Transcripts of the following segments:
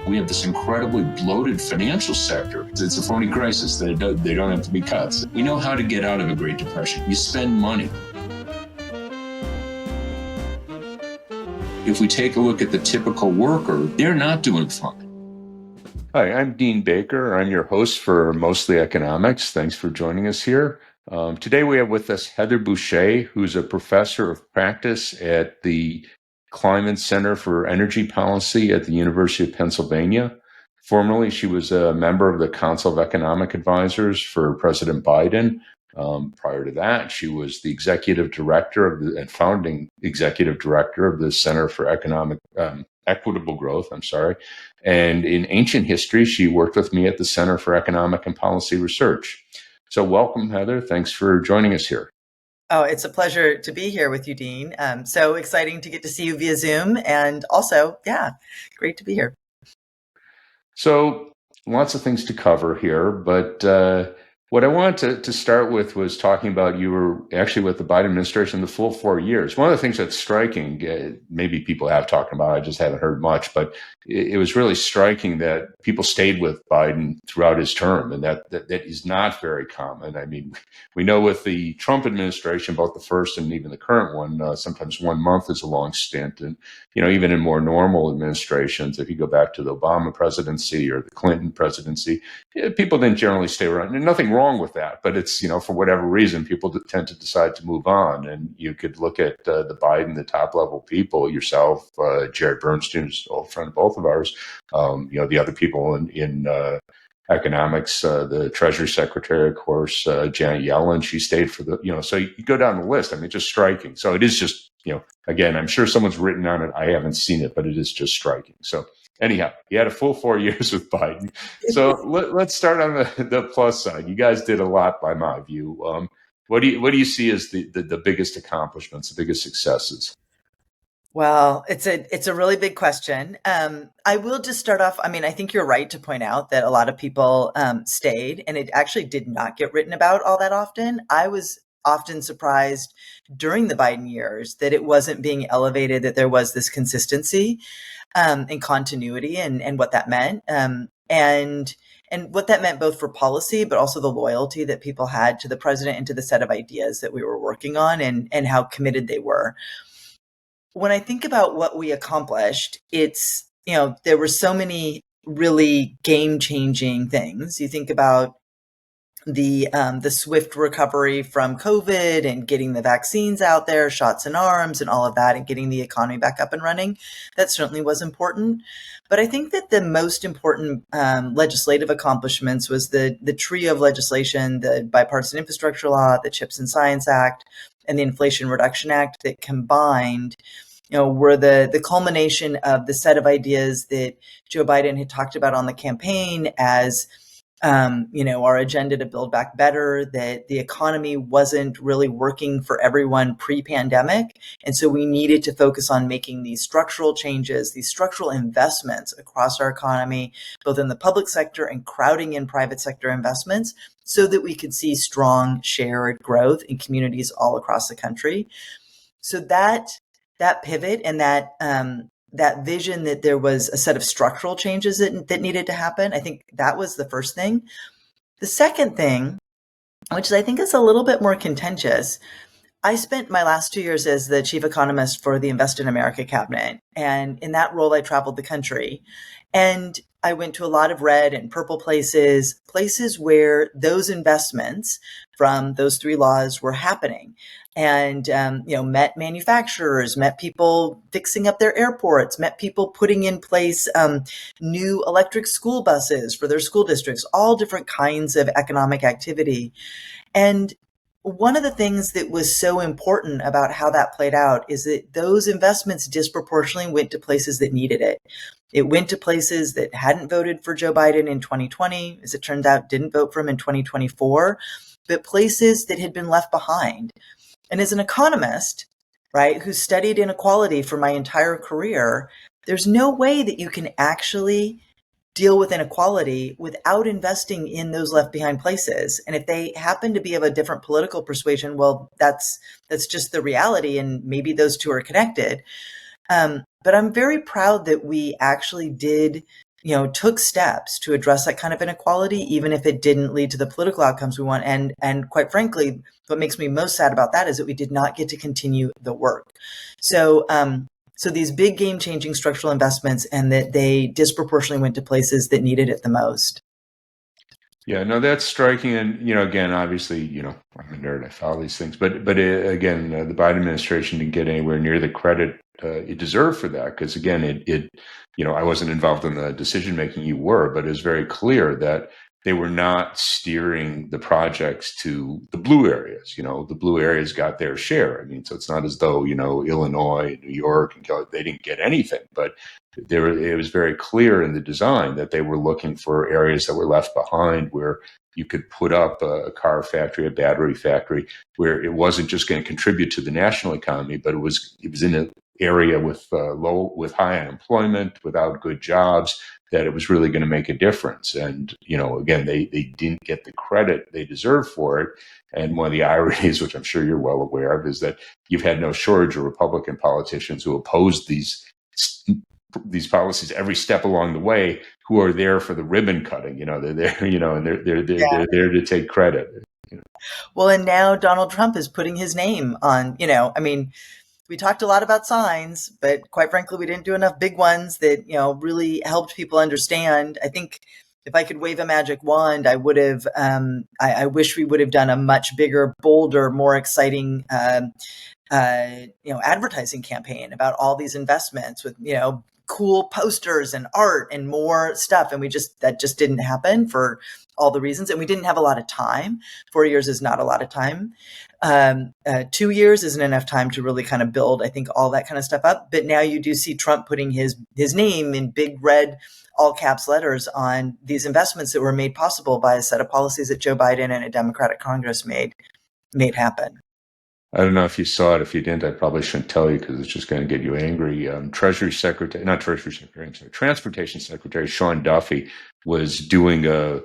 We have this incredibly bloated financial sector. It's a phony crisis. They don't have to be cuts. We know how to get out of a Great Depression. You spend money. If we take a look at the typical worker, they're not doing fine. Hi, I'm Dean Baker. I'm your host for Mostly Economics. Thanks for joining us here. Today we have with us Heather Boushey, who's a professor of practice at the Climate Center for Energy Policy at the University of Pennsylvania. Formerly, she was a member of the Council of Economic Advisors for President Biden. Prior to that, she was the executive director and founding executive director of the Center for Equitable Growth. And in ancient history, she worked with me at the Center for Economic and Policy Research. So welcome, Heather. Thanks for joining us here. Oh, it's a pleasure to be here with you, Dean. So exciting to get to see you via Zoom. And also, great to be here. So lots of things to cover here, but what I wanted to start with was talking about you were actually with the Biden administration the full 4 years. One of the things that's striking, maybe people have talked about, I just haven't heard much, but it was really striking that people stayed with Biden throughout his term, and that is not very common. I mean, we know with the Trump administration, both the first and even the current one, sometimes 1 month is a long stint. And, even in more normal administrations, if you go back to the Obama presidency or the Clinton presidency, people didn't generally stay around. And nothing wrong with that, but it's, for whatever reason, people tend to decide to move on. And you could look at the Biden, the top level people, yourself, Jared Bernstein, who's an old friend of both of ours, the other people in economics, the Treasury Secretary, of course, Janet Yellen, she stayed for so you go down the list. I mean, just striking. So it is just, again, I'm sure someone's written on it. I haven't seen it, but it is just striking. So anyhow, you had a full 4 years with Biden. So let's start on the plus side. You guys did a lot, by my view. What do you see as the biggest accomplishments, the biggest successes? Well, it's a really big question. I will just start off. I mean, I think you're right to point out that a lot of people stayed, and it actually did not get written about all that often. I was often surprised during the Biden years that it wasn't being elevated, that there was this consistency and continuity and what that meant. And what that meant both for policy, but also the loyalty that people had to the president and to the set of ideas that we were working on and how committed they were. When I think about what we accomplished, it's, there were so many really game-changing things. You think about the swift recovery from COVID and getting the vaccines out there, shots in arms and all of that, and getting the economy back up and running. That certainly was important. But I think that the most important legislative accomplishments was the trio of legislation, the Bipartisan Infrastructure Law, the CHIPS and Science Act, and the Inflation Reduction Act that combined were the culmination of the set of ideas that Joe Biden had talked about on the campaign as our agenda to build back better, that the economy wasn't really working for everyone pre-pandemic. And so we needed to focus on making these structural changes, these structural investments across our economy, both in the public sector and crowding in private sector investments, so that we could see strong shared growth in communities all across the country. So that pivot and that vision that there was a set of structural changes that needed to happen, I think that was the first thing. The second thing, which I think is a little bit more contentious, I spent my last 2 years as the chief economist for the Invest in America cabinet. And in that role, I traveled the country. And I went to a lot of red and purple places where those investments from those three laws were happening. And, met manufacturers, met people fixing up their airports, met people putting in place new electric school buses for their school districts, all different kinds of economic activity. And one of the things that was so important about how that played out is that those investments disproportionately went to places that needed it. It went to places that hadn't voted for Joe Biden in 2020, as it turns out, didn't vote for him in 2024, but places that had been left behind. And as an economist, right, who studied inequality for my entire career, there's no way that you can actually deal with inequality without investing in those left behind places. And if they happen to be of a different political persuasion, well, that's just the reality, and maybe those two are connected. But I'm very proud that we actually did took steps to address that kind of inequality, even if it didn't lead to the political outcomes we want. And quite frankly, what makes me most sad about that is that we did not get to continue the work. So, so these big game-changing structural investments, and that they disproportionately went to places that needed it the most. Yeah, no, that's striking. And, again, obviously, I'm a nerd, I follow these things. But again, the Biden administration didn't get anywhere near the credit it deserved for that. Because, again, I wasn't involved in the decision making, you were, but it was very clear that they were not steering the projects to the blue areas. The blue areas got their share. I mean, so it's not as though, Illinois, New York, and California, they didn't get anything. But it was very clear in the design that they were looking for areas that were left behind, where you could put up a car factory, a battery factory, where it wasn't just going to contribute to the national economy, but it was in an area with high unemployment, without good jobs, that it was really going to make a difference. And, again, they didn't get the credit they deserve for it. And one of the ironies, which I'm sure you're well aware of, is that you've had no shortage of Republican politicians who opposed these policies every step along the way, who are there for the ribbon cutting. They're there, and they're there to take credit. Well, and now Donald Trump is putting his name on, we talked a lot about signs, but quite frankly, we didn't do enough big ones that, really helped people understand. I think if I could wave a magic wand, I would have, I wish we would have done a much bigger, bolder, more exciting, advertising campaign about all these investments with, cool posters and art and more stuff. And that just didn't happen for all the reasons. And we didn't have a lot of time. 4 years is not a lot of time. 2 years isn't enough time to really kind of build, I think, all that kind of stuff up. But now you do see Trump putting his name in big red, all caps letters on these investments that were made possible by a set of policies that Joe Biden and a Democratic Congress made happen. I don't know if you saw it. If you didn't, I probably shouldn't tell you, because it's just going to get you angry. Transportation Secretary Sean Duffy was doing a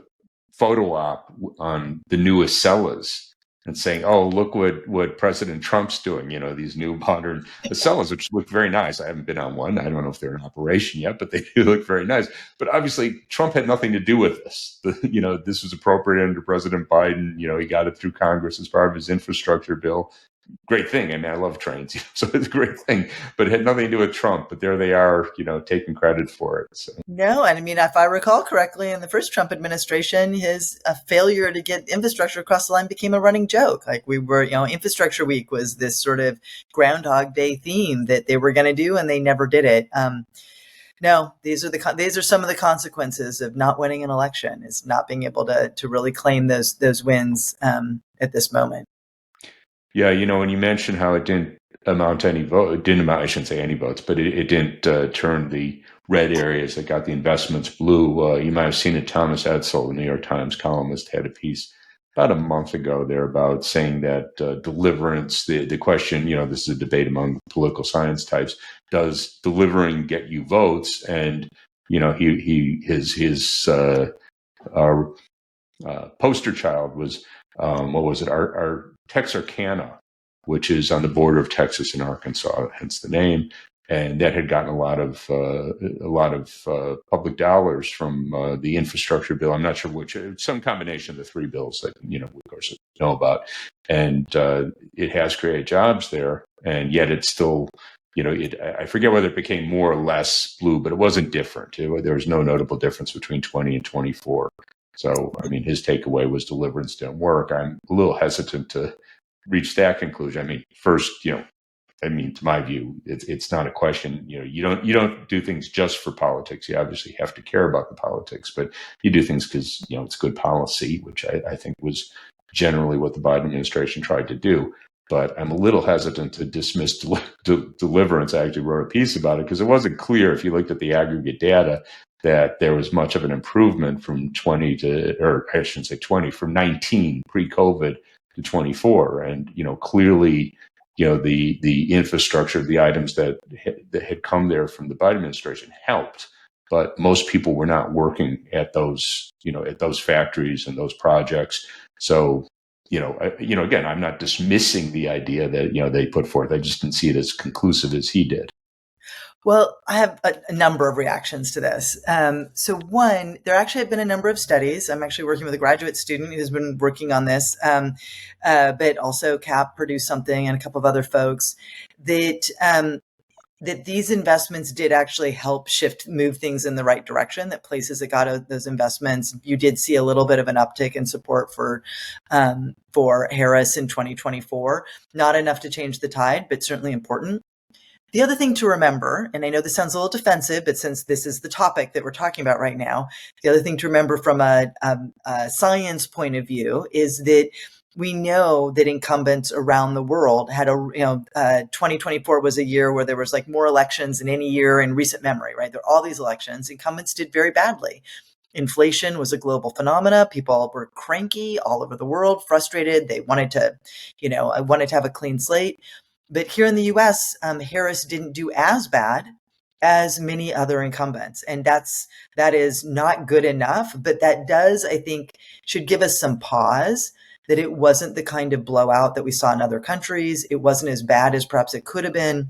photo op on the new Acellas and saying, "Oh, look what President Trump's doing. These new modern Acellas, which look very nice. I haven't been on one. I don't know if they're in operation yet, but they do look very nice." But obviously, Trump had nothing to do with this. This was appropriated under President Biden. He got it through Congress as part of his infrastructure bill. Great thing. I mean, I love trains, so it's a great thing, but it had nothing to do with Trump. But there they are, taking credit for it. So. No, and I mean, if I recall correctly, in the first Trump administration, his failure to get infrastructure across the line became a running joke. Like Infrastructure Week was this sort of Groundhog Day theme that they were going to do, and they never did it. No, these are some of the consequences of not winning an election, is not being able to really claim those wins at this moment. Yeah, when you mentioned how it didn't amount to any vote, it didn't amount, I shouldn't say any votes, but it didn't turn the red areas that got the investments blue. You might have seen it. Thomas Edsall, the New York Times columnist, had a piece about a month ago there about saying that deliverance, the question, this is a debate among political science types, does delivering get you votes? And, his poster child was, what was it? Our Texarkana, which is on the border of Texas and Arkansas, hence the name, and that had gotten a lot of public dollars from the infrastructure bill. I'm not sure which, some combination of the three bills that of course know about, and it has created jobs there, and yet it's still. I forget whether it became more or less blue, but it wasn't different. There was no notable difference between 20 and 24. So, I mean, his takeaway was deliverance didn't work. I'm a little hesitant to reach that conclusion. I mean, first, to my view, it's not a question. You don't do things just for politics. You obviously have to care about the politics, but you do things because it's good policy, which I think was generally what the Biden administration tried to do. But I'm a little hesitant to dismiss deliverance. I actually wrote a piece about it because it wasn't clear, if you looked at the aggregate data, that there was much of an improvement from 20 from 19 pre-COVID to 24. And, clearly, the infrastructure, the items that had come there from the Biden administration helped, but most people were not working at those factories and those projects. So, again, I'm not dismissing the idea that, they put forth. I just didn't see it as conclusive as he did. Well, I have a number of reactions to this. So one, there actually have been a number of studies. I'm actually working with a graduate student who's been working on this, but also CAP produced something and a couple of other folks that that these investments did actually help move things in the right direction, that places that got those investments, you did see a little bit of an uptick in support for Harris in 2024. Not enough to change the tide, but certainly important. The other thing to remember, and I know this sounds a little defensive, but since this is the topic that we're talking about right now, the other thing to remember from a science point of view is that we know that incumbents around the world had 2024 was a year where there was like more elections than any year in recent memory, right? There are all these elections. Incumbents did very badly. Inflation was a global phenomena. People were cranky all over the world, frustrated. They wanted to, I wanted to have a clean slate. But here in the US, Harris didn't do as bad as many other incumbents. And that is not good enough. But that does, I think, should give us some pause that it wasn't the kind of blowout that we saw in other countries. It wasn't as bad as perhaps it could have been.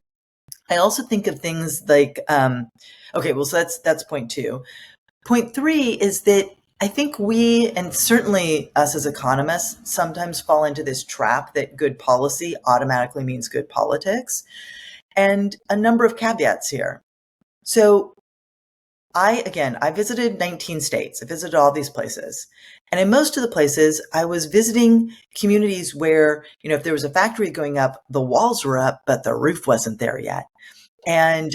I also think of things like, okay, well, so that's point two. Point three is that I think we, and certainly us as economists, sometimes fall into this trap that good policy automatically means good politics. And a number of caveats here. So I visited 19 states. I visited all these places. And in most of the places, I was visiting communities where, if there was a factory going up, the walls were up, but the roof wasn't there yet. And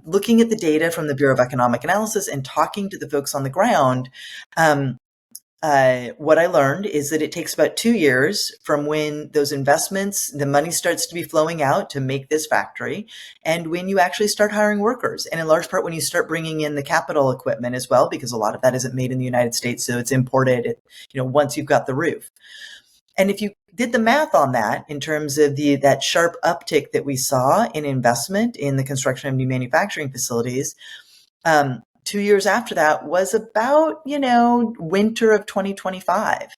looking at the data from the Bureau of Economic Analysis and talking to the folks on the ground, what I learned is that it takes about 2 years from when those investments, the money starts to be flowing out to make this factory, and when you actually start hiring workers. And in large part, when you start bringing in the capital equipment as well, because a lot of that isn't made in the United States, so it's imported, once you've got the roof. And if you did the math on that in terms of that sharp uptick that we saw in investment in the construction of new manufacturing facilities, 2 years after that was about, winter of 2025,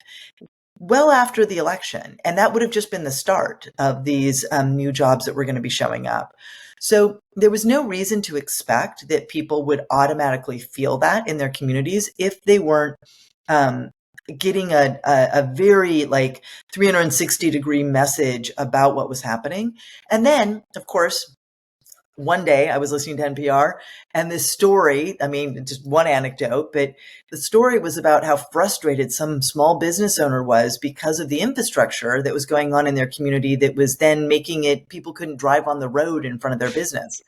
well after the election. And that would have just been the start of these new jobs that were going to be showing up. So there was no reason to expect that people would automatically feel that in their communities if they weren't getting a very 360-degree message about what was happening. And then, of course, one day I was listening to NPR, and this story, just one anecdote, but the story was about how frustrated some small business owner was because of the infrastructure that was going on in their community that was then making it, people couldn't drive on the road in front of their business.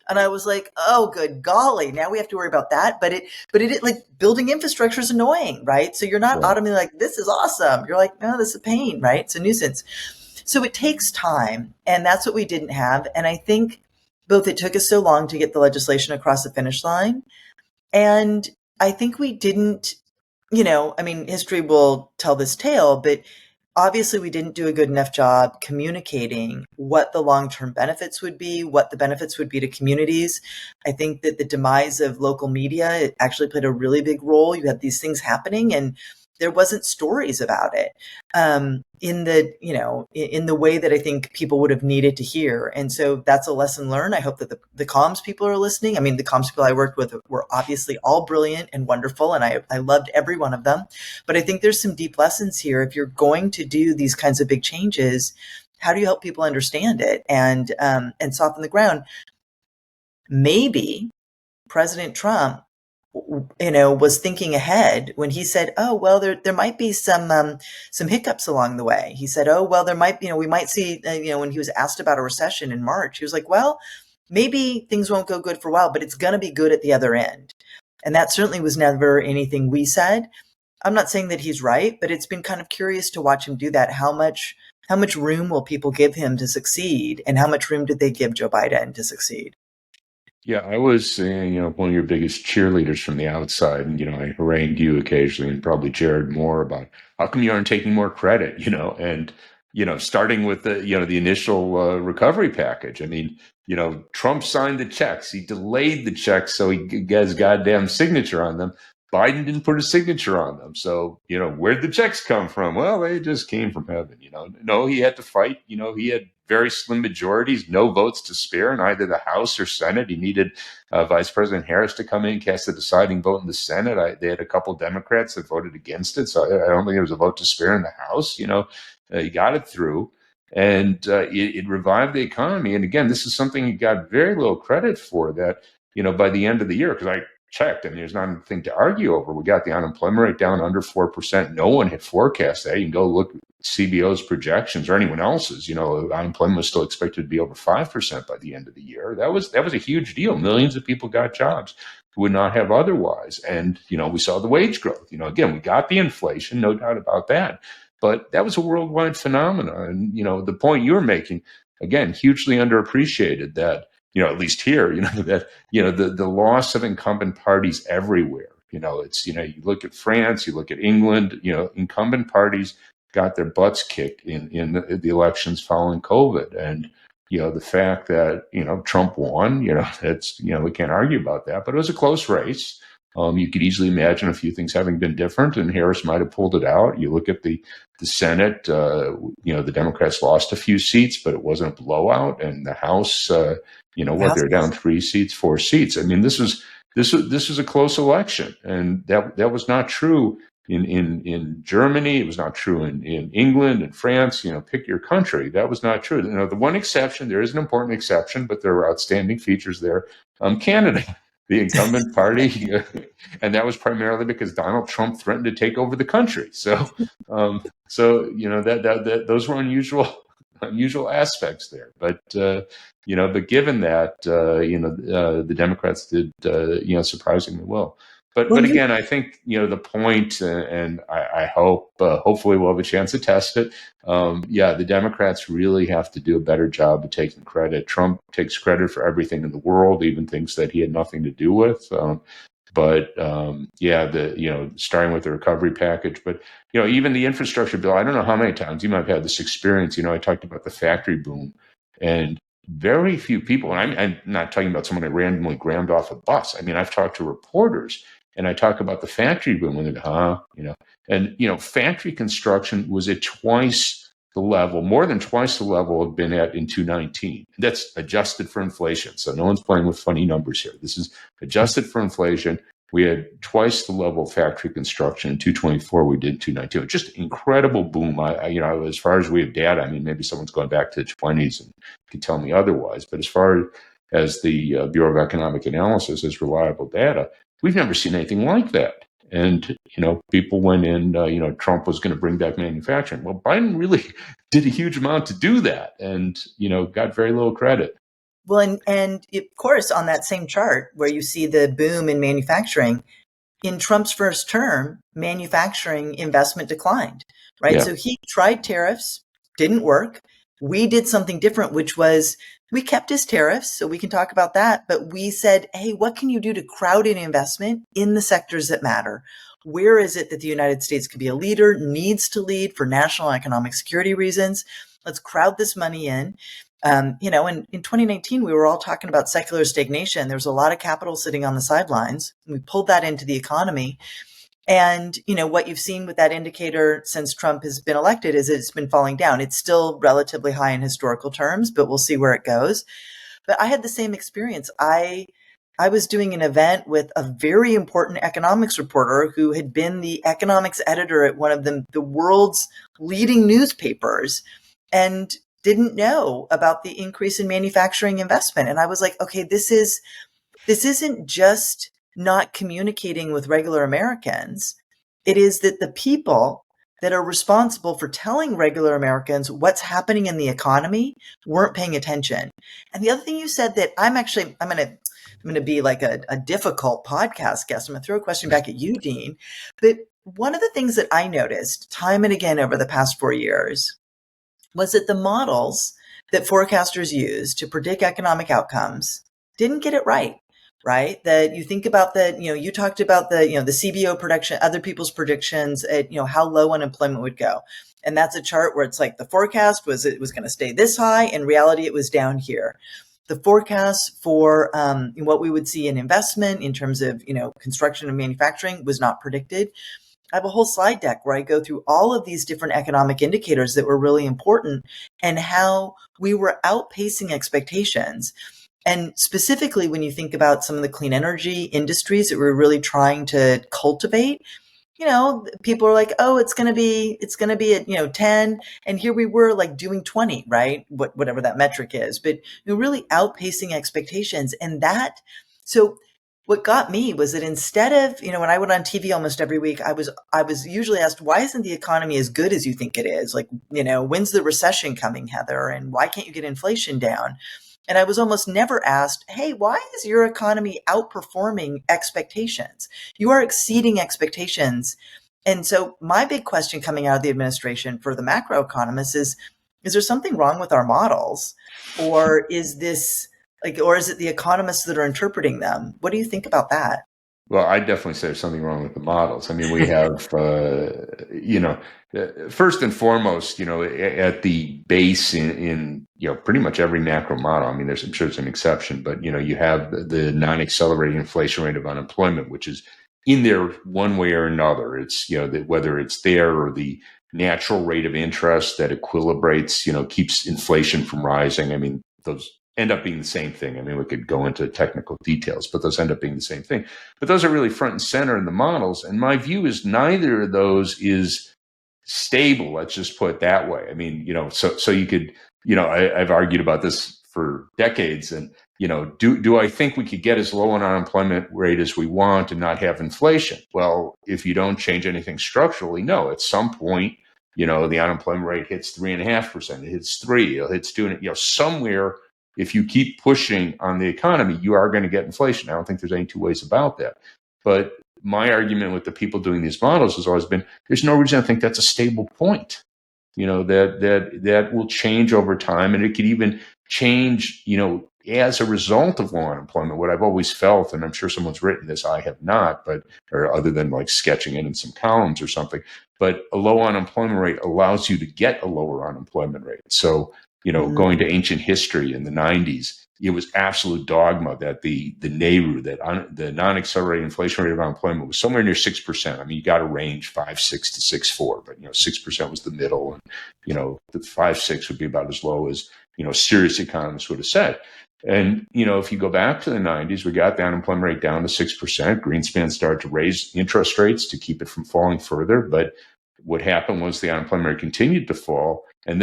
And I was like, oh, good golly, now we have to worry about that. But it like, building infrastructure is annoying, right? So you're not automatically like, this is awesome. You're like, no, this is a pain, right? It's a nuisance. So it takes time, and that's what we didn't have. And I think both it took us so long to get the legislation across the finish line, and I think we didn't, history will tell this tale, but obviously we didn't do a good enough job communicating what the long-term benefits would be, what the benefits would be to communities. I think that the demise of local media, it actually played a really big role. You had these things happening and there wasn't stories about it in the way that I think people would have needed to hear. And so that's a lesson learned. I hope that the comms people are listening. The comms people I worked with were obviously all brilliant and wonderful, and I loved every one of them. But I think there's some deep lessons here. If you're going to do these kinds of big changes, how do you help people understand it and soften the ground? Maybe President Trump was thinking ahead when he said, oh, well, there might be some hiccups along the way. He said, oh, well, there might, we might see, when he was asked about a recession in March, he was like, well, maybe things won't go good for a while, but it's going to be good at the other end. And that certainly was never anything we said. I'm not saying that he's right, but it's been kind of curious to watch him do that. How much room will people give him to succeed? And how much room did they give Joe Biden to succeed? Yeah, I was, one of your biggest cheerleaders from the outside, and I harangued you occasionally, and probably Jared more about how come you aren't taking more credit, and starting with the initial recovery package. Trump signed the checks, he delayed the checks so he got his goddamn signature on them. Biden didn't put a signature on them, so where'd the checks come from? Well, they just came from heaven. No, he had to fight. He had very slim majorities, no votes to spare in either the House or Senate. He needed Vice President Harris to come in, cast the deciding vote in the Senate. They had a couple Democrats that voted against it, so I don't think there was a vote to spare in the House. He got it through, and it revived the economy. And again, this is something he got very little credit for. That by the end of the year, because I checked, and there's not anything to argue over. We got the unemployment rate down under 4%. No one had forecast that. You can go look at CBO's projections or anyone else's. Unemployment was still expected to be over 5% by the end of the year. That was a huge deal. Millions of people got jobs who would not have otherwise. And, we saw the wage growth. Again, we got the inflation, no doubt about that. But that was a worldwide phenomenon. And, the point you were making, again, hugely underappreciated, that at least here, that, the loss of incumbent parties everywhere. It's, you look at France, you look at England, incumbent parties got their butts kicked in the elections following COVID. And, the fact that, Trump won, that's, we can't argue about that, but it was a close race. You could easily imagine a few things having been different, and Harris might have pulled it out. You look at the Senate, the Democrats lost a few seats, but it wasn't a blowout. And the House, they're down 3 seats, 4 seats. I mean, this was a close election, and that was not true in Germany. It was not true in England and France. Pick your country. That was not true. The one exception, there is an important exception, but there are outstanding features there. Canada, the incumbent party, and that was primarily because Donald Trump threatened to take over the country. So that those were unusual aspects there. But but given that, the Democrats did surprisingly well. But again, I think the point, and I hope hopefully we'll have a chance to test it. The Democrats really have to do a better job of taking credit. Trump takes credit for everything in the world, even things that he had nothing to do with. Starting with the recovery package, but even the infrastructure bill. I don't know how many times you might have had this experience. I talked about the factory boom, and very few people. And I'm not talking about someone that randomly grabbed off a bus. I mean, I've talked to reporters. And I talk about the factory boom, and they go, and factory construction was at twice the level, more than twice the level it had been at in 2019. That's adjusted for inflation. So no one's playing with funny numbers here. This is adjusted for inflation. We had twice the level of factory construction in 2024 we did in 2019. It was just incredible boom. As far as we have data, I mean, maybe someone's going back to the 20s and can tell me otherwise. But as far as the Bureau of Economic Analysis has reliable data, we've never seen anything like that. And, people went in, Trump was going to bring back manufacturing. Well, Biden really did a huge amount to do that and, got very little credit. Well, and of course, on that same chart where you see the boom in manufacturing, in Trump's first term, manufacturing investment declined, right? Yeah. So he tried tariffs, didn't work. We did something different, which was we kept his tariffs, so we can talk about that. But we said, hey, what can you do to crowd in investment in the sectors that matter? Where is it that the United States could be a leader, needs to lead for national economic security reasons? Let's crowd this money in. In 2019, we were all talking about secular stagnation. There was a lot of capital sitting on the sidelines. We pulled that into the economy. And, what you've seen with that indicator since Trump has been elected is it's been falling down. It's still relatively high in historical terms, but we'll see where it goes. But I had the same experience. I was doing an event with a very important economics reporter who had been the economics editor at one of the world's leading newspapers and didn't know about the increase in manufacturing investment. And I was like, okay, this isn't just not communicating with regular Americans. It is that the people that are responsible for telling regular Americans what's happening in the economy weren't paying attention. And the other thing you said that I'm going to be like a difficult podcast guest. I'm going to throw a question back at you, Dean. But one of the things that I noticed time and again over the past 4 years was that the models that forecasters use to predict economic outcomes didn't get it right. That you think about you talked about the CBO prediction, other people's predictions at, how low unemployment would go. And that's a chart where it's like the forecast was it was going to stay this high. In reality, it was down here. The forecast for what we would see in investment in terms of, construction and manufacturing was not predicted. I have a whole slide deck where I go through all of these different economic indicators that were really important and how we were outpacing expectations. And specifically, when you think about some of the clean energy industries that we're really trying to cultivate, people are like, oh, it's going to be at, 10. And here we were like doing 20, right? Whatever that metric is, but really outpacing expectations. So what got me was that instead of, when I went on TV almost every week, I was usually asked, why isn't the economy as good as you think it is? Like, when's the recession coming, Heather? And why can't you get inflation down? And I was almost never asked, hey, why is your economy outperforming expectations? You are exceeding expectations. And so my big question coming out of the administration for the macroeconomists is there something wrong with our models? Or is it the economists that are interpreting them? What do you think about that? Well, I definitely say there's something wrong with the models. I mean, we have, first and foremost, at the base in pretty much every macro model. I mean, I'm sure there's an exception, but, you have the non-accelerating inflation rate of unemployment, which is in there one way or another. It's, whether it's there or the natural rate of interest that equilibrates, keeps inflation from rising. I mean, those end up being the same thing. I mean, we could go into technical details, but those end up being the same thing. But those are really front and center in the models. And my view is neither of those is stable. Let's just put it that way. I mean, so you could, I've argued about this for decades. And, do I think we could get as low an unemployment rate as we want and not have inflation? Well, if you don't change anything structurally, no. At some point, the unemployment rate hits 3.5%. It hits 3. It hits 2. Somewhere, if you keep pushing on the economy, you are going to get inflation. I don't think there's any two ways about that. But my argument with the people doing these models has always been, there's no reason to think that's a stable point. That will change over time, and it could even change, as a result of low unemployment. What I've always felt, and I'm sure someone's written this, I have not, or other than like sketching it in some columns or something, but a low unemployment rate allows you to get a lower unemployment rate. So, going to ancient history in the 90s, it was absolute dogma that the NAIRU, the non-accelerated inflation rate of unemployment, was somewhere near 6%. I mean, you got a range 5.6 to 6.4, but 6% was the middle, and the 5.6 would be about as low as serious economists would have said. And if you go back to the 90s, we got the unemployment rate down to 6%. Greenspan started to raise interest rates to keep it from falling further, but what happened was the unemployment rate continued to fall. And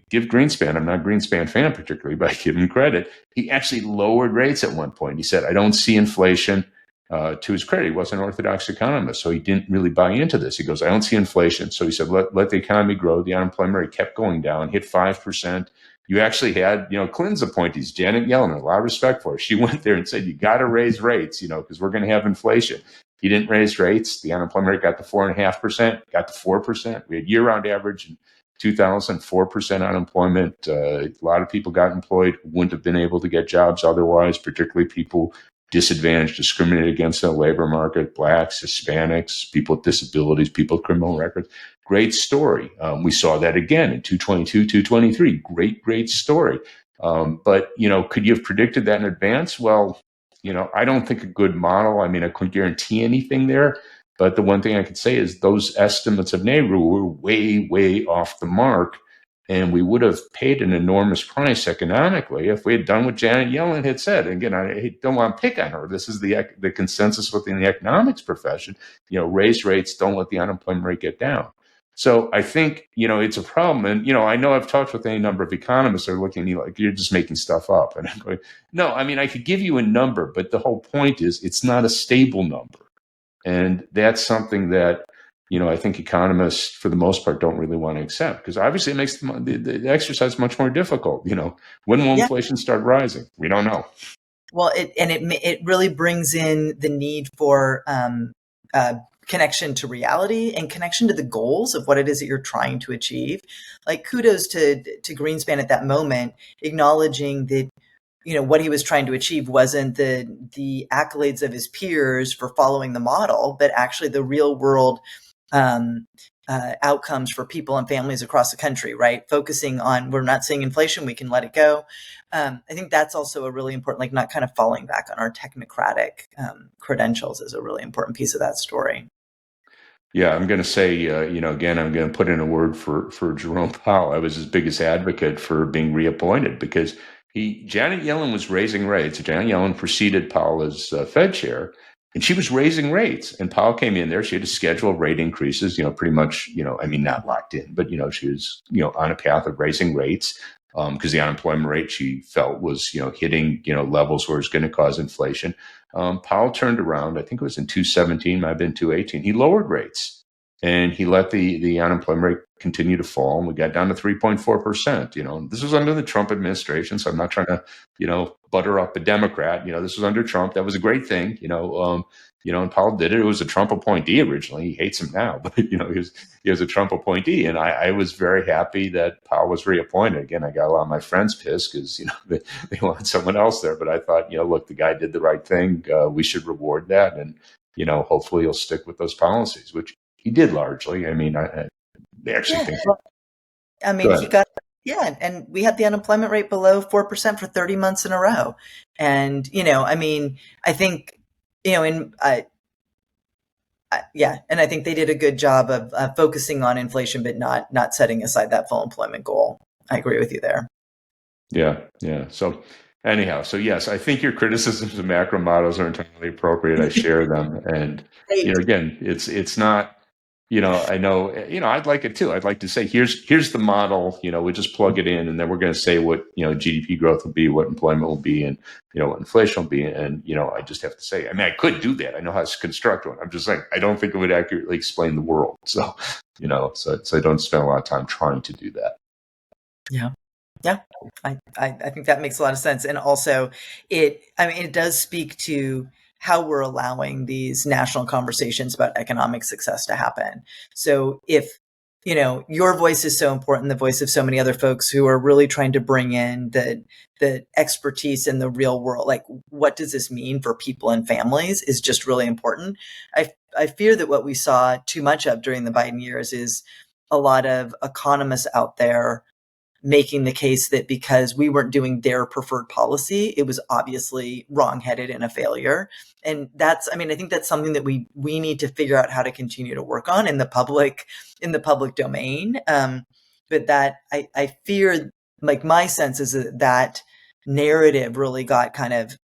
give Greenspan, I'm not a Greenspan fan particularly, but I give him credit, he actually lowered rates at one point. He said, I don't see inflation. To his credit, he wasn't an orthodox economist, so he didn't really buy into this. He goes, I don't see inflation. So he said, let the economy grow. The unemployment rate kept going down, hit 5%. You actually had, Clinton's appointees, Janet Yellen, a lot of respect for her. She went there and said, you got to raise rates, because we're going to have inflation. He didn't raise rates. The unemployment rate got to 4.5%, got to 4%. We had year-round average in 2000, 4% unemployment. A lot of people got employed, wouldn't have been able to get jobs otherwise, particularly people disadvantaged, discriminated against in the labor market, blacks, Hispanics, people with disabilities, people with criminal records. Great story. We saw that again in 222, 223. Great story. But, could you have predicted that in advance? Well, I don't think a good model, I mean, I couldn't guarantee anything there. But the one thing I could say is those estimates of NAIRU were way, way off the mark. And we would have paid an enormous price economically if we had done what Janet Yellen had said. And again, I don't want to pick on her. This is the consensus within the economics profession. Raise rates, don't let the unemployment rate get down. So I think, it's a problem. And, I know I've talked with any number of economists that are looking at me like, you're just making stuff up. And I'm going, no, I mean, I could give you a number, but the whole point is it's not a stable number. And that's something that, I think economists, for the most part, don't really want to accept, because obviously it makes the exercise much more difficult. When will inflation start rising? We don't know. Well, it really brings in the need for connection to reality and connection to the goals of what it is that you're trying to achieve. Like, kudos to Greenspan at that moment, acknowledging that what he was trying to achieve wasn't the accolades of his peers for following the model, but actually the real world outcomes for people and families across the country, right? Focusing on, we're not seeing inflation, we can let it go. I think that's also a really important, like, not kind of falling back on our technocratic credentials is a really important piece of that story. Yeah, I'm going to say, again, I'm going to put in a word for Jerome Powell. I was his biggest advocate for being reappointed because Janet Yellen was raising rates. Janet Yellen preceded Powell as Fed chair, and she was raising rates. And Powell came in there. She had to schedule rate increases, pretty much, not locked in, but, she was, on a path of raising rates because the unemployment rate she felt was, hitting, levels where it's going to cause inflation. Powell turned around, I think it was in 2017, might have been 2018. He lowered rates and he let the unemployment rate continue to fall. And we got down to 3.4%. This was under the Trump administration. So I'm not trying to, butter up a Democrat. This was under Trump. That was a great thing, and Powell did it. It was a Trump appointee originally. He hates him now, but, he was a Trump appointee. And I was very happy that Powell was reappointed. Again, I got a lot of my friends pissed because, they wanted someone else there. But I thought, look, the guy did the right thing. We should reward that. And, hopefully he'll stick with those policies, which he did largely. I mean, I actually think. Well, I mean, he got, and we had the unemployment rate below 4% for 30 months in a row. And, I think, and I think they did a good job of focusing on inflation, but not setting aside that full employment goal. I agree with you there. Yeah. So anyhow, yes, I think your criticisms of macro models are entirely appropriate. I share them, and again, it's not. I know. I'd like it too. I'd like to say, here's the model. We just plug it in, and then we're going to say what GDP growth will be, what employment will be, and what inflation will be. And I just have to say, I mean, I could do that. I know how to construct one. I'm just saying, I don't think it would accurately explain the world. So so I don't spend a lot of time trying to do that. Yeah. I think that makes a lot of sense. And also it does speak to how we're allowing these national conversations about economic success to happen. So if, your voice is so important, the voice of so many other folks who are really trying to bring in the expertise in the real world, like what does this mean for people and families, is just really important. I fear that what we saw too much of during the Biden years is a lot of economists out there making the case that because we weren't doing their preferred policy, it was obviously wrongheaded and a failure. And I think that's something that we need to figure out how to continue to work on in the public domain. But that I fear, like my sense is that narrative really got kind of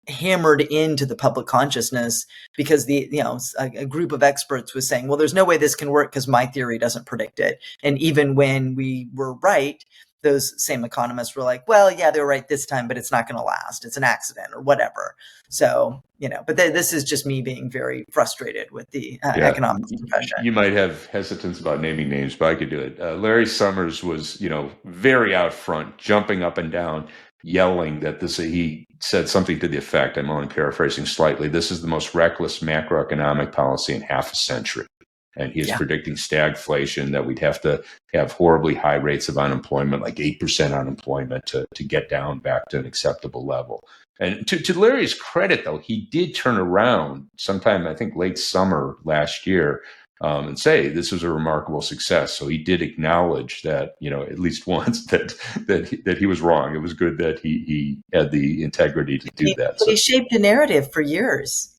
hammered into the public consciousness because a group of experts was saying, well, there's no way this can work because my theory doesn't predict it. And even when we were right, those same economists were like, well, yeah, they're right this time, but it's not going to last. It's an accident or whatever. So, but this is just me being very frustrated with the economics profession. You might have hesitance about naming names, but I could do it. Larry Summers was, very out front, jumping up and down, yelling that he said something to the effect, I'm only paraphrasing slightly, this is the most reckless macroeconomic policy in half a century. And he is predicting stagflation, that we'd have to have horribly high rates of unemployment, like 8% unemployment to get down back to an acceptable level. And to Larry's credit, though, he did turn around sometime, I think, late summer last year, and say this was a remarkable success. So he did acknowledge that, at least once that he was wrong. It was good that he had the integrity to do that. He shaped a narrative for years,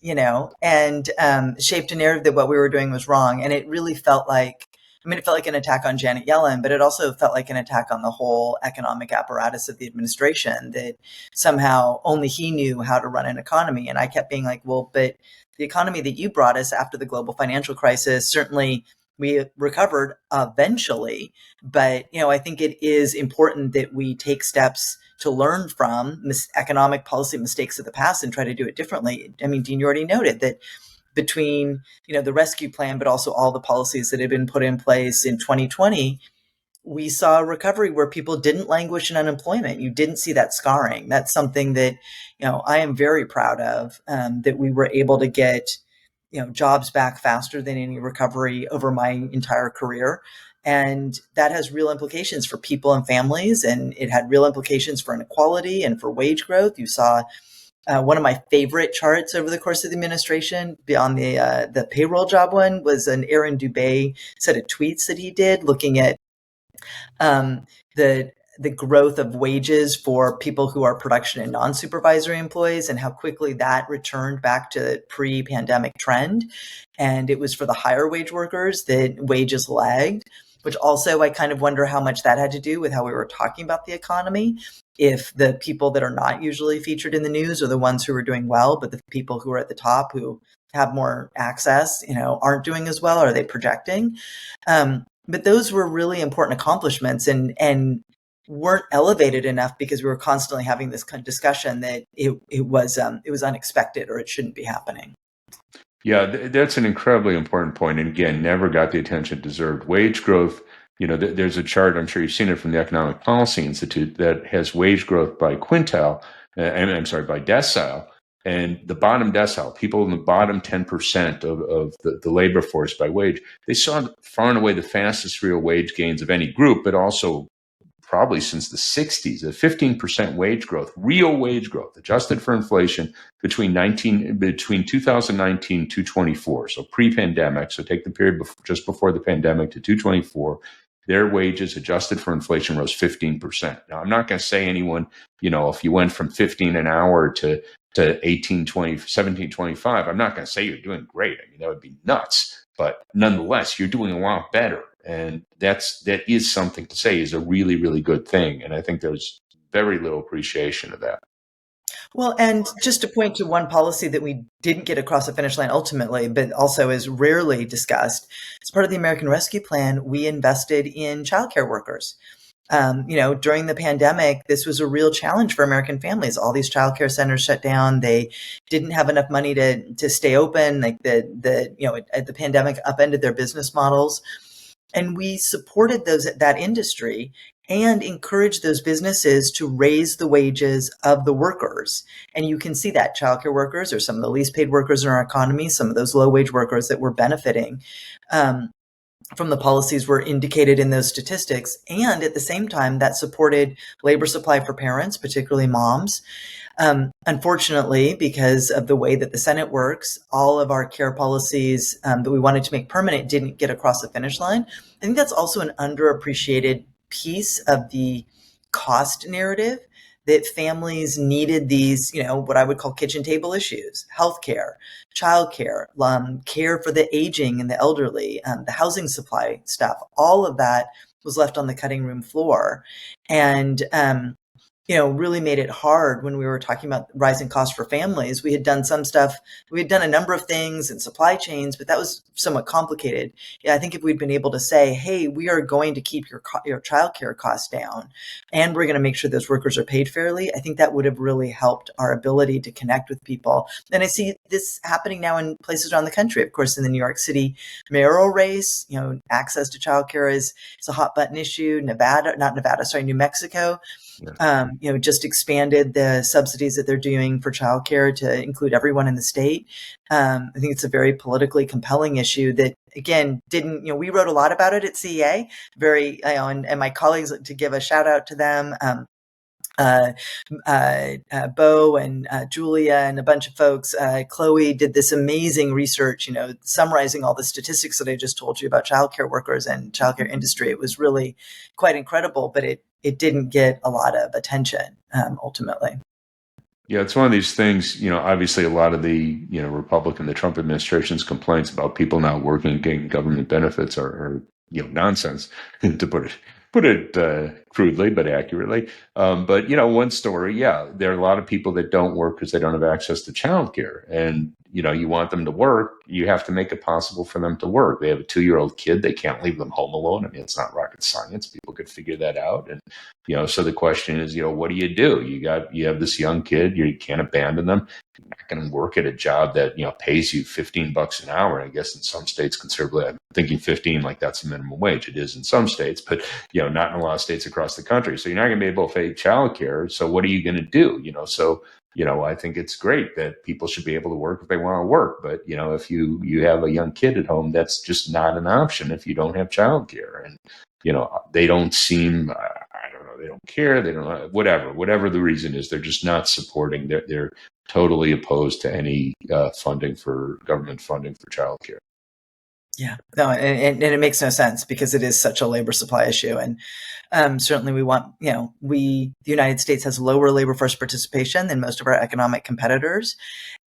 and shaped a narrative that what we were doing was wrong. And it really felt like, it felt like an attack on Janet Yellen, but it also felt like an attack on the whole economic apparatus of the administration, that somehow only he knew how to run an economy. And I kept being like, well, but the economy that you brought us after the global financial crisis, certainly we recovered eventually. But, I think it is important that we take steps to learn from economic policy mistakes of the past and try to do it differently. Dean, you already noted that between, the rescue plan, but also all the policies that had been put in place in 2020, we saw a recovery where people didn't languish in unemployment. You didn't see that scarring. That's something that, I am very proud of, that we were able to get, jobs back faster than any recovery over my entire career. And that has real implications for people and families. And it had real implications for inequality and for wage growth. You saw one of my favorite charts over the course of the administration, beyond the payroll job one, was an Aaron Dubay set of tweets that he did looking at the the growth of wages for people who are production and non-supervisory employees and how quickly that returned back to pre-pandemic trend. And it was for the higher wage workers that wages lagged, which also I kind of wonder how much that had to do with how we were talking about the economy. If the people that are not usually featured in the news are the ones who are doing well, but the people who are at the top who have more access, aren't doing as well, are they projecting? But those were really important accomplishments and weren't elevated enough because we were constantly having this kind of discussion that it was unexpected or it shouldn't be happening. Yeah, that's an incredibly important point. And again, never got the attention it deserved. Wage growth, there's a chart, I'm sure you've seen it from the Economic Policy Institute, that has wage growth by quintile, by decile. And the bottom decile, people in the bottom 10% of the labor force by wage, they saw far and away the fastest real wage gains of any group, but also probably since the 60s, a 15% wage growth, real wage growth, adjusted for inflation between 2019 to 24. So pre-pandemic, so take the period just before the pandemic to 224, their wages adjusted for inflation rose 15%. Now, I'm not going to say anyone, if you went from 15 an hour to 17.25, I'm not going to say you're doing great. I mean, that would be nuts. But nonetheless, you're doing a lot better. And that is something to say is a really, really good thing. And I think there's very little appreciation of that. Well, and just to point to one policy that we didn't get across the finish line ultimately, but also is rarely discussed, as part of the American Rescue Plan, we invested in childcare workers. During the pandemic, this was a real challenge for American families. All these childcare centers shut down. They didn't have enough money to stay open. Like the pandemic upended their business models. And we supported that industry and encouraged those businesses to raise the wages of the workers. And you can see that childcare workers are some of the least paid workers in our economy, some of those low wage workers that were benefiting from the policies were indicated in those statistics. And at the same time, that supported labor supply for parents, particularly moms. Unfortunately, because of the way that the Senate works, all of our care policies that we wanted to make permanent didn't get across the finish line. I think that's also an underappreciated piece of the cost narrative, that families needed these, what I would call kitchen table issues, healthcare, childcare, care for the aging and the elderly, the housing supply stuff. All of that was left on the cutting room floor. And really made it hard when we were talking about rising costs for families. We had done some stuff, we had done a number of things in supply chains, but that was somewhat complicated. Yeah, I think if we'd been able to say, hey, we are going to keep your childcare costs down and we're going to make sure those workers are paid fairly, I think that would have really helped our ability to connect with people. And I see this happening now in places around the country. Of course, in the New York City mayoral race, access to childcare is a hot button issue. New Mexico. Just expanded the subsidies that they're doing for childcare to include everyone in the state. I think it's a very politically compelling issue that, again, we wrote a lot about it at CEA, and my colleagues, to give a shout out to them, Bo and Julia and a bunch of folks. Chloe did this amazing research, summarizing all the statistics that I just told you about childcare workers and childcare industry. It was really quite incredible, but it didn't get a lot of attention ultimately. Yeah, it's one of these things, obviously a lot of the, the Trump administration's complaints about people not working and getting government benefits are nonsense, to put it crudely but accurately. But one story, there are a lot of people that don't work because they don't have access to childcare, and you want them to work, you have to make it possible for them to work. They have a 2-year-old kid, they can't leave them home alone. I mean, it's not rocket science. People could figure that out, and so the question is, what do? You have this young kid, you can't abandon them. You're not going to work at a job that pays you $15 an hour. I guess in some states, conservatively, I'm thinking 15, like that's the minimum wage. It is in some states, but not in a lot of states across the country. So you're not going to be able to pay childcare. So what are you going to do? I think it's great that people should be able to work if they want to work. But, if you have a young kid at home, that's just not an option if you don't have childcare. And, they don't seem, I don't know, they don't care. They don't know, whatever the reason is, they're just not supporting. They're totally opposed to any government funding for childcare. Yeah, no, and it makes no sense because it is such a labor supply issue. And certainly we want, the United States has lower labor force participation than most of our economic competitors.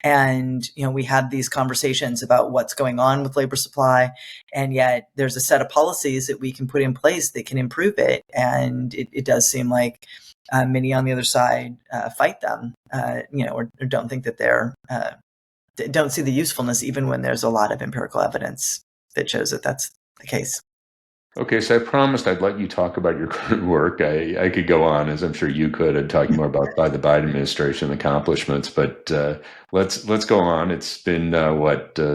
And, we had these conversations about what's going on with labor supply. And yet there's a set of policies that we can put in place that can improve it. And it does seem like many on the other side fight them, or don't think that don't see the usefulness, even when there's a lot of empirical evidence that shows that that's the case. Okay, so I promised I'd let you talk about your current work. I could go on, as I'm sure you could, and talking more about by the Biden administration accomplishments, but let's go on. It's been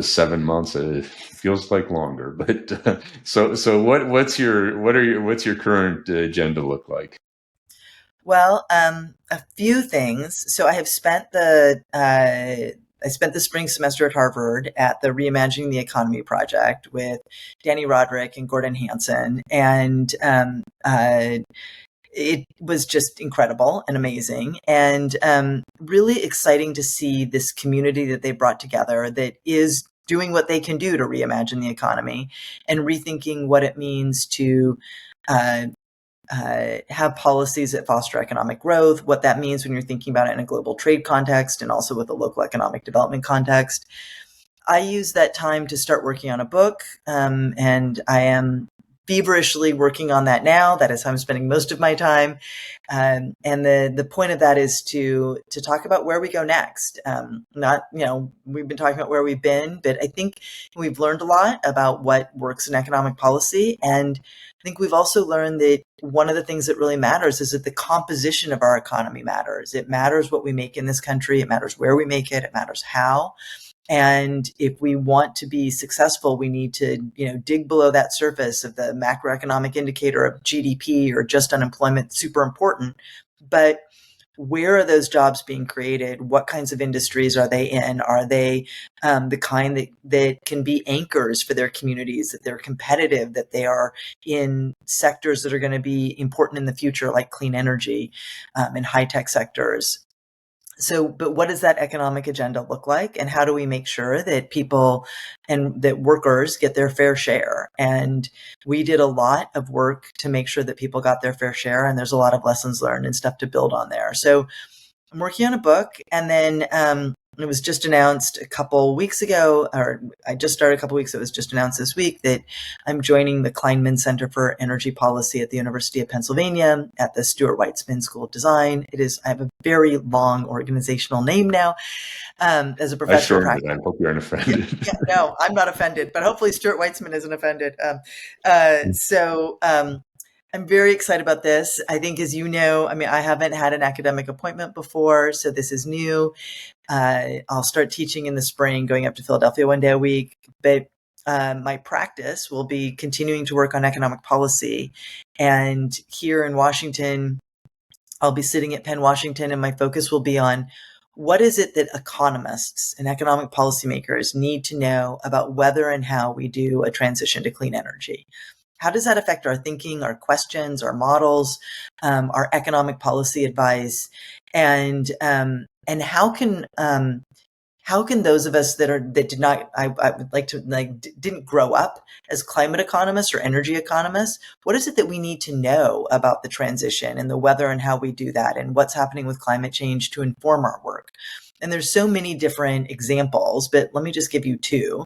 7 months? It feels like longer, but so what's your current agenda look like? Well, a few things. So I have spent I spent the spring semester at Harvard at the Reimagining the Economy project with Danny Roderick and Gordon Hanson, and it was just incredible and amazing, and really exciting to see this community that they brought together that is doing what they can do to reimagine the economy and rethinking what it means to uh, have policies that foster economic growth, what that means when you're thinking about it in a global trade context and also with a local economic development context. I used that time to start working on a book, and I am feverishly working on that now. That is how I'm spending most of my time. And the point of that is to talk about where we go next. Not, we've been talking about where we've been, but I think we've learned a lot about what works in economic policy. And I think we've also learned that one of the things that really matters is that the composition of our economy matters. It matters what we make in this country. It matters where we make it. It matters how. And if we want to be successful, we need to, dig below that surface of the macroeconomic indicator of GDP or just unemployment, super important. But where are those jobs being created? What kinds of industries are they in? Are they the kind that can be anchors for their communities, that they're competitive, that they are in sectors that are going to be important in the future, like clean energy and high-tech sectors? So, but what does that economic agenda look like? And how do we make sure that people and that workers get their fair share? And we did a lot of work to make sure that people got their fair share. And there's a lot of lessons learned and stuff to build on there. So I'm working on a book, and then it was just announced a couple weeks ago, or I just started a couple weeks. It was just announced this week that I'm joining the Kleinman Center for Energy Policy at the University of Pennsylvania at the Stuart Weitzman School of Design. I have a very long organizational name now as a professor. I hope you aren't offended. Yeah, no, I'm not offended, but hopefully Stuart Weitzman isn't offended. So I'm very excited about this. I think, as you know, I haven't had an academic appointment before, so this is new. I'll start teaching in the spring, going up to Philadelphia one day a week. But my practice will be continuing to work on economic policy. And here in Washington, I'll be sitting at Penn, Washington, and my focus will be on what is it that economists and economic policymakers need to know about whether and how we do a transition to clean energy. How does that affect our thinking, our questions, our models, our economic policy advice, and how can those of us that did not, I would like to didn't grow up as climate economists or energy economists, what is it that we need to know about the transition and the whether and how we do that, and what's happening with climate change to inform our work? And there's so many different examples, but let me just give you two.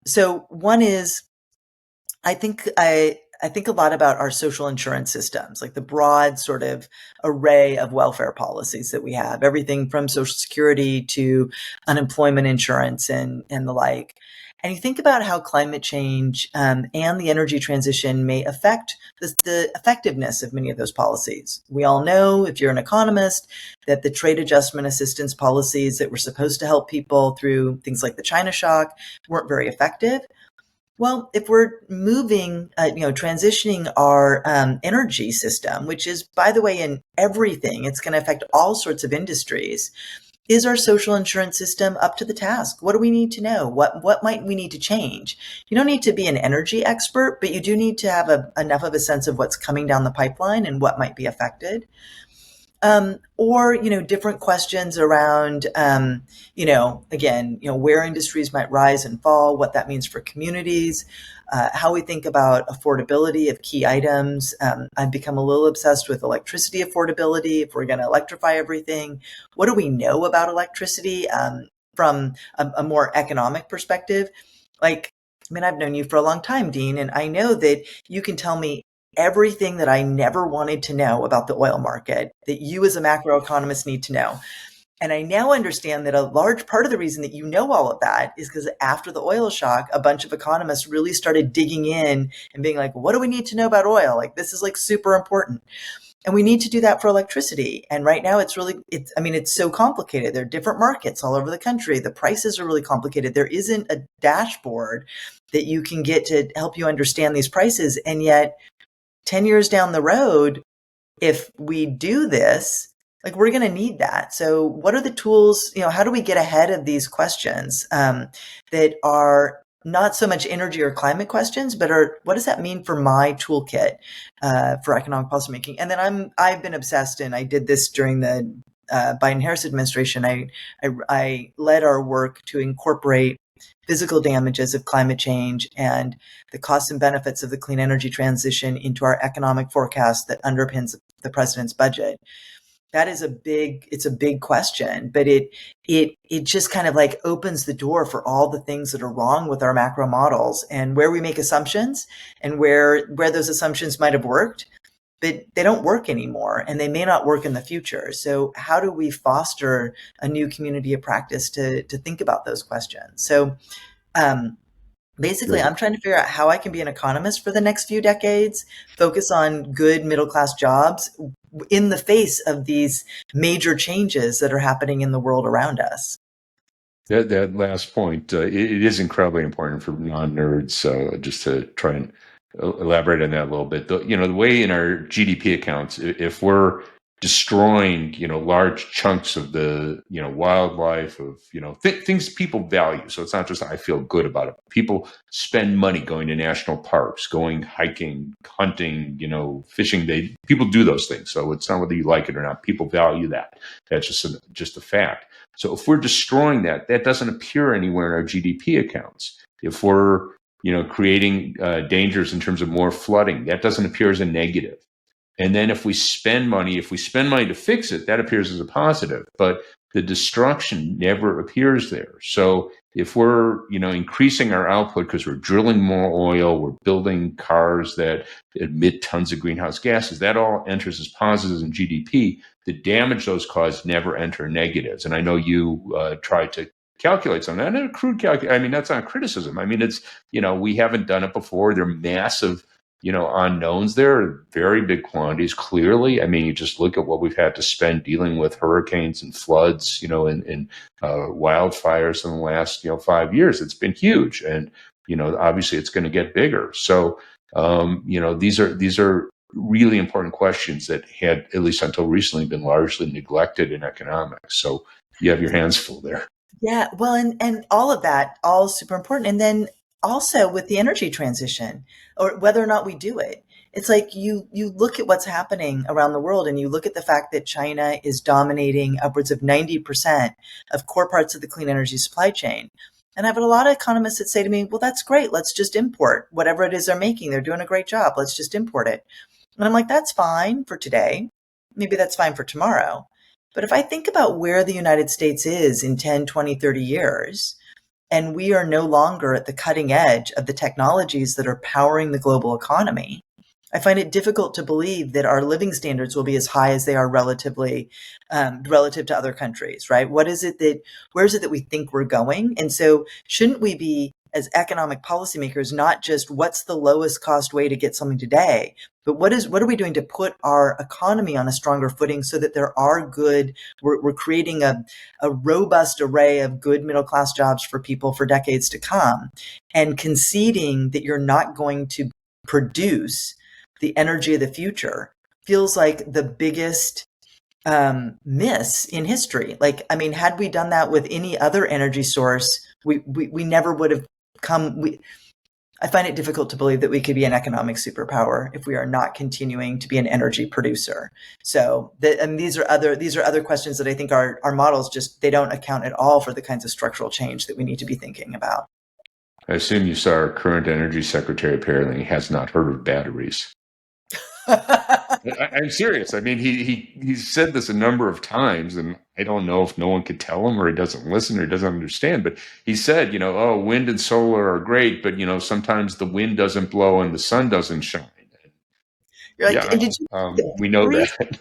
So one is, I think a lot about our social insurance systems, like the broad sort of array of welfare policies that we have, everything from Social Security to unemployment insurance and the like. And you think about how climate change and the energy transition may affect the effectiveness of many of those policies. We all know, if you're an economist, that the trade adjustment assistance policies that were supposed to help people through things like the China shock weren't very effective. Well, if we're moving, transitioning our energy system, which is, by the way, in everything, it's going to affect all sorts of industries. Is our social insurance system up to the task? What do we need to know? What might we need to change? You don't need to be an energy expert, but you do need to have enough of a sense of what's coming down the pipeline and what might be affected. Or, different questions around, again, where industries might rise and fall, what that means for communities, how we think about affordability of key items. I've become a little obsessed with electricity affordability. If we're going to electrify everything, what do we know about electricity from a more economic perspective? I've known you for a long time, Dean, and I know that you can tell me everything that I never wanted to know about the oil market that you as a macroeconomist need to know. And I now understand that a large part of the reason that you know all of that is because after the oil shock, a bunch of economists really started digging in and being like, what do we need to know about oil? This is super important. And we need to do that for electricity. And right now it's so complicated. There are different markets all over the country. The prices are really complicated. There isn't a dashboard that you can get to help you understand these prices. And yet 10 years down the road, if we do this, we're going to need that. So what are the tools, how do we get ahead of these questions that are not so much energy or climate questions, but what does that mean for my toolkit for economic policymaking? And then I've been obsessed, and I did this during the Biden-Harris administration. I led our work to incorporate physical damages of climate change and the costs and benefits of the clean energy transition into our economic forecast that underpins the president's budget. That is it's a big question, but it just kind of opens the door for all the things that are wrong with our macro models and where we make assumptions and where those assumptions might have worked, but they don't work anymore and they may not work in the future. So how do we foster a new community of practice to think about those questions? So basically, I'm trying to figure out how I can be an economist for the next few decades, focus on good middle-class jobs in the face of these major changes that are happening in the world around us. That last point, it is incredibly important for non-nerds. So just to try and elaborate on that a little bit, the way in our GDP accounts, if we're destroying, large chunks of the, wildlife of, things people value. So it's not just I feel good about it. People spend money going to national parks, going hiking, hunting, fishing. People do those things. So it's not whether you like it or not. People value that. That's just a fact. So if we're destroying that, that doesn't appear anywhere in our GDP accounts. If we're, creating dangers in terms of more flooding, that doesn't appear as a negative. And then if we spend money to fix it, that appears as a positive. But the destruction never appears there. So if we're, increasing our output because we're drilling more oil, we're building cars that emit tons of greenhouse gases, that all enters as positives in GDP. The damage those cause never enter negatives. And I know you tried to calculate something. And a crude calculation, that's not criticism. It's, we haven't done it before. They're massive unknowns there, very big quantities, clearly. You just look at what we've had to spend dealing with hurricanes and floods, and wildfires in the last, 5 years. It's been huge. And, obviously it's going to get bigger. So, these are really important questions that had, at least until recently, been largely neglected in economics. So you have your hands full there. Yeah, well, and all of that, all super important. And then also with the energy transition, or whether or not we do it, it's you look at what's happening around the world and you look at the fact that China is dominating upwards of 90% of core parts of the clean energy supply chain. And I've had a lot of economists that say to me, well, that's great. Let's just import whatever it is they're making. They're doing a great job. Let's just import it. And I'm like, that's fine for today. Maybe that's fine for tomorrow. But if I think about where the United States is in 10, 20, 30 years, and we are no longer at the cutting edge of the technologies that are powering the global economy, I find it difficult to believe that our living standards will be as high as they are relative to other countries, right? Where is it that we think we're going? And so shouldn't we be, as economic policymakers, not just what's the lowest cost way to get something today, but what are we doing to put our economy on a stronger footing so that we're creating a robust array of good middle-class jobs for people for decades to come, and conceding that you're not going to produce the energy of the future feels like the biggest miss in history. Had we done that with any other energy source, we never would have come. I find it difficult to believe that we could be an economic superpower if we are not continuing to be an energy producer. So, and these are other questions that I think our models they don't account at all for the kinds of structural change that we need to be thinking about. I assume you saw our current energy secretary apparently has not heard of batteries. I'm serious. I mean, he said this a number of times, and I don't know if no one could tell him or he doesn't listen or he doesn't understand. But he said, oh, wind and solar are great, but sometimes the wind doesn't blow and the sun doesn't shine. You're like, Yeah, and did you we know that.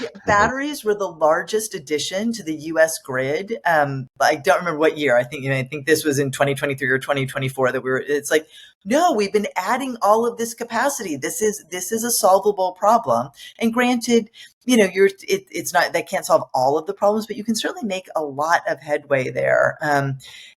Yeah, batteries were the largest addition to the U.S. grid. I don't remember what year. I think this was in 2023 or 2024 that it's like, no, we've been adding all of this capacity. This is a solvable problem. And granted, it's not, that can't solve all of the problems, but you can certainly make a lot of headway there.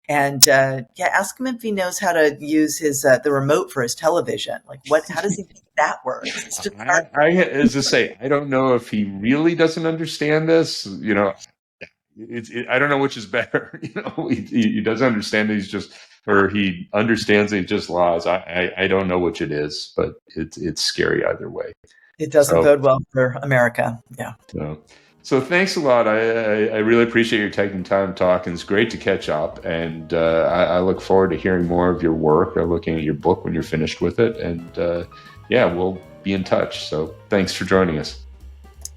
Ask him if he knows how to use the remote for his television. Like, how does he think that works? It's just as I say, I don't know if he really doesn't understand this. I don't know which is better. He doesn't understand that or he understands that he just lies. I don't know which it is, but it's scary either way. It doesn't bode well for America. Yeah. So thanks a lot. I really appreciate you taking time to talk, and it's great to catch up. And I look forward to hearing more of your work or looking at your book when you're finished with it. And we'll be in touch. So thanks for joining us.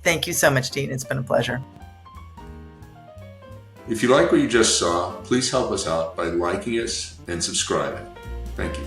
Thank you so much, Dean. It's been a pleasure. If you like what you just saw, please help us out by liking us and subscribing. Thank you.